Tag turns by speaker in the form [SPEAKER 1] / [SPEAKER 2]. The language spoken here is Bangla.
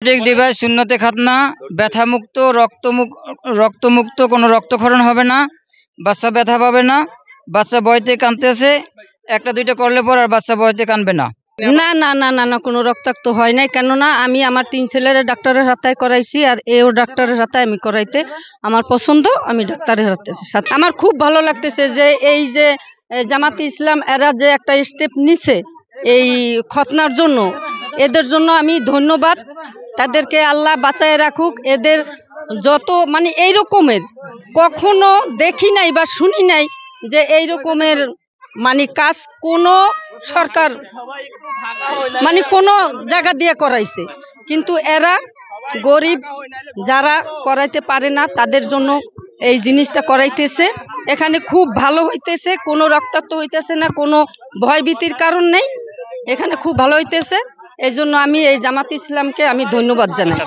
[SPEAKER 1] ম্যাট্রিক্স ডিভাইস শূন্যতে খাতনা, ব্যথামুক্ত, রক্তমুক্ত, কোনো রক্তক্ষরণ হবে না, বাচ্চা ব্যথা পাবে না, বাচ্চা ভয়তে কাঁদতেছে, একটা দুইটা করলে পর আর বাচ্চা ভয়তে কাঁদবে না।
[SPEAKER 2] না না না না না কোনো রক্তাক্ত হয় নাই, কেননা আমি আমার 3 ছেলের ডাক্তারের হাতে করাইছি, আর এও ডাক্তারের হাতে আমি করাইতে আমার পছন্দ, আমি ডাক্তারের সাথে আমার খুব ভালো লাগতেছে যে এই যে জামাতে ইসলাম এরা যে একটা স্টেপ নিছে এই খতনার জন্য, এদের জন্য আমি ধন্যবাদ। তাদেরকে আল্লাহ বাঁচায় রাখুক। এদের যত মানে এই রকমের কখনো দেখি নাই বা শুনি নাই যে এই রকমের মানে কাজ কোনো সরকার মানে কোনো জায়গা দিয়ে করাইছে, কিন্তু এরা গরিব যারা করাইতে পারে না তাদের জন্য এই জিনিসটা করাইতেছে। এখানে খুব ভালো হইতেছে, কোনো রক্তাক্ত হইতেছে না, কোনো ভয়ভীতির কারণ নেই, এখানে খুব ভালো হইতেছে। এই জন্য আমি এই জামাত ইসলামকে আমি ধন্যবাদ জানাই।